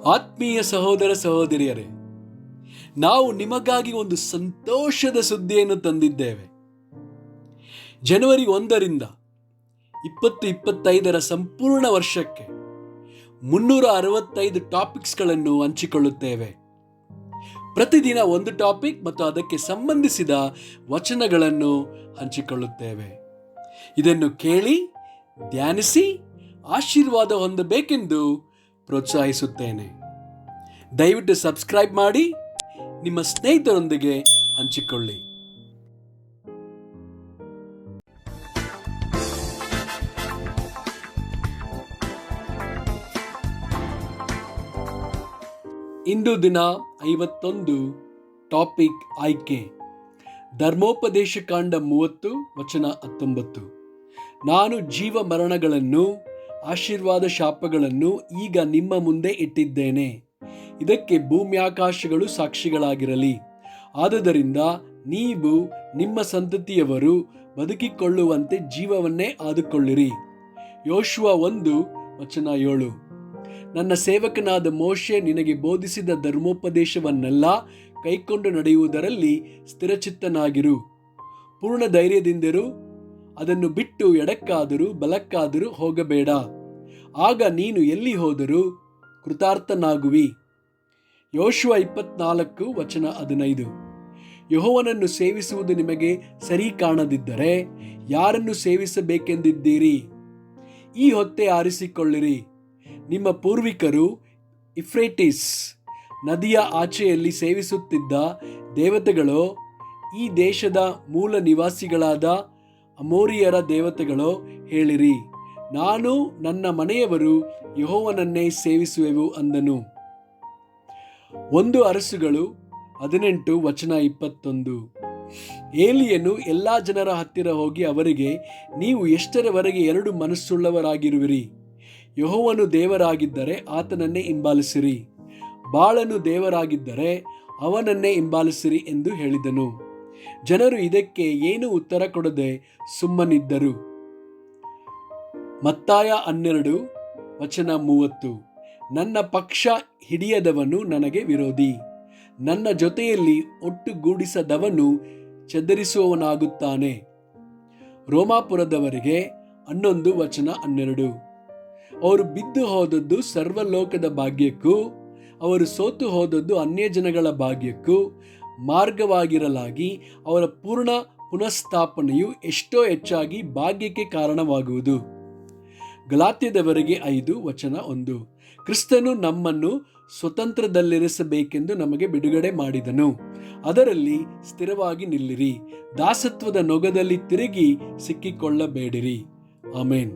ಆತ್ಮೀಯ ಸಹೋದರ ಸಹೋದರಿಯರೇ, ನಾವು ನಿಮಗಾಗಿ ಒಂದು ಸಂತೋಷದ ಸುದ್ದಿಯನ್ನು ತಂದಿದ್ದೇವೆ. ಜನವರಿ 1ರಿಂದ 2025 ಸಂಪೂರ್ಣ ವರ್ಷಕ್ಕೆ 365 ಟಾಪಿಕ್ಸ್ಗಳನ್ನು ಹಂಚಿಕೊಳ್ಳುತ್ತೇವೆ. ಪ್ರತಿದಿನ ಒಂದು ಟಾಪಿಕ್ ಮತ್ತು ಅದಕ್ಕೆ ಸಂಬಂಧಿಸಿದ ವಚನಗಳನ್ನು ಹಂಚಿಕೊಳ್ಳುತ್ತೇವೆ. ಇದನ್ನು ಕೇಳಿ ಧ್ಯಾನಿಸಿ ಆಶೀರ್ವಾದ ಹೊಂದಬೇಕೆಂದು ಪ್ರೋತ್ಸಾಹಿಸುತ್ತೇನೆ. ದಯವಿಟ್ಟು ಸಬ್ಸ್ಕ್ರೈಬ್ ಮಾಡಿ ನಿಮ್ಮ ಸ್ನೇಹಿತರೊಂದಿಗೆ ಹಂಚಿಕೊಳ್ಳಿ. ಇಂದು ದಿನ 51 ಟಾಪಿಕ್ ಆಯ್ಕೆ. ಧರ್ಮೋಪದೇಶ ಕಾಂಡ 30 ವಚನ 19. ನಾನು ಜೀವ ಮರಣಗಳನ್ನು ಆಶೀರ್ವಾದ ಶಾಪಗಳನ್ನು ಈಗ ನಿಮ್ಮ ಮುಂದೆ ಇಟ್ಟಿದ್ದೇನೆ. ಇದಕ್ಕೆ ಭೂಮ್ಯಾಕಾಶಗಳು ಸಾಕ್ಷಿಗಳಾಗಿರಲಿ. ಆದುದರಿಂದ ನೀವು ನಿಮ್ಮ ಸಂತತಿಯವರು ಬದುಕಿಕೊಳ್ಳುವಂತೆ ಜೀವವನ್ನೇ ಆದುಕೊಳ್ಳಿರಿ. ಯೋಶುವ 1 ವಚನ 7. ನನ್ನ ಸೇವಕನಾದ ಮೋಶೆ ನಿನಗೆ ಬೋಧಿಸಿದ ಧರ್ಮೋಪದೇಶವನ್ನೆಲ್ಲ ಕೈಕೊಂಡು ನಡೆಯುವುದರಲ್ಲಿ ಸ್ಥಿರಚಿತ್ತನಾಗಿರು. ಪೂರ್ಣ ಧೈರ್ಯದಿಂದಿರು. ಅದನ್ನು ಬಿಟ್ಟು ಎಡಕ್ಕಾದರೂ ಬಲಕ್ಕಾದರೂ ಹೋಗಬೇಡ. ಆಗ ನೀನು ಎಲ್ಲಿ ಹೋದರೂ ಕೃತಾರ್ಥನಾಗುವಿ. ಯೋಶುವ 24 ವಚನ 15. ಯೆಹೋವನನ್ನು ಸೇವಿಸುವುದು ನಿಮಗೆ ಸರಿ ಕಾಣದಿದ್ದರೆ ಯಾರನ್ನು ಸೇವಿಸಬೇಕೆಂದಿದ್ದೀರಿ? ಈ ಹೊತ್ತೇ ಆರಿಸಿಕೊಳ್ಳಿರಿ. ನಿಮ್ಮ ಪೂರ್ವಿಕರು ಯುಫ್ರೇಟಿಸ್ ನದಿಯ ಆಚೆಯಲ್ಲಿ ಸೇವಿಸುತ್ತಿದ್ದ ದೇವತೆಗಳೋ, ಈ ದೇಶದ ಮೂಲ ನಿವಾಸಿಗಳಾದ ಅಮೋರಿಯರ ದೇವತೆಗಳೋ ಹೇಳಿರಿ. ನಾನು ನನ್ನ ಮನೆಯವರು ಯೆಹೋವನನ್ನೇ ಸೇವಿಸುವೆವು ಅಂದನು. 1 ಅರಸುಗಳು 18 ವಚನ 21. ಏಲಿಯನು ಎಲ್ಲಾ ಜನರ ಹತ್ತಿರ ಹೋಗಿ ಅವರಿಗೆ, ನೀವು ಎಷ್ಟರವರೆಗೆ 2 ಮನಸ್ಸುಳ್ಳವರಾಗಿರುವಿರಿ? ಯೆಹೋವನು ದೇವರಾಗಿದ್ದರೆ ಆತನನ್ನೇ ಹಿಂಬಾಲಿಸಿರಿ, ಬಾಳನು ದೇವರಾಗಿದ್ದರೆ ಅವನನ್ನೇ ಹಿಂಬಾಲಿಸಿರಿ ಎಂದು ಹೇಳಿದನು. ಜನರು ಇದಕ್ಕೆ ಏನು ಉತ್ತರ ಕೊಡದೆ ಸುಮ್ಮನಿದ್ದರು. ಮತ್ತಾಯ 12 ವಚನ 30. ನನ್ನ ಪಕ್ಷ ಹಿಡಿಯದವನು ನನಗೆ ವಿರೋಧಿ, ನನ್ನ ಜೊತೆಯಲ್ಲಿ ಒಟ್ಟುಗೂಡಿಸದವನು ಚದರಿಸುವವನಾಗುತ್ತಾನೆ. ರೋಮಾಪುರದವರಿಗೆ 11 ವಚನ 12. ಅವರು ಬಿದ್ದು ಹೋದದ್ದು ಸರ್ವಲೋಕದ ಭಾಗ್ಯಕ್ಕೂ ಅವರು ಸೋತು ಹೋದದ್ದು ಅನ್ಯಜನಗಳ ಭಾಗ್ಯಕ್ಕೂ ಮಾರ್ಗವಾಗಿರಲಾಗಿ ಅವರ ಪೂರ್ಣ ಪುನಃಸ್ಥಾಪನೆಯು ಎಷ್ಟೋ ಹೆಚ್ಚಾಗಿ ಭಾಗ್ಯಕ್ಕೆ ಕಾರಣವಾಗುವುದು. ಗಲಾತ್ಯದವರಿಗೆ 5 ವಚನ 1. ಕ್ರಿಸ್ತನು ನಮ್ಮನ್ನು ಸ್ವತಂತ್ರದಲ್ಲಿರಿಸಬೇಕೆಂದು ನಮಗೆ ಬಿಡುಗಡೆ ಮಾಡಿದನು. ಅದರಲ್ಲಿ ಸ್ಥಿರವಾಗಿ ನಿಲ್ಲಿರಿ. ದಾಸತ್ವದ ನೊಗದಲ್ಲಿ ತಿರುಗಿ ಸಿಕ್ಕಿಕೊಳ್ಳಬೇಡಿರಿ. ಆಮೆನ್.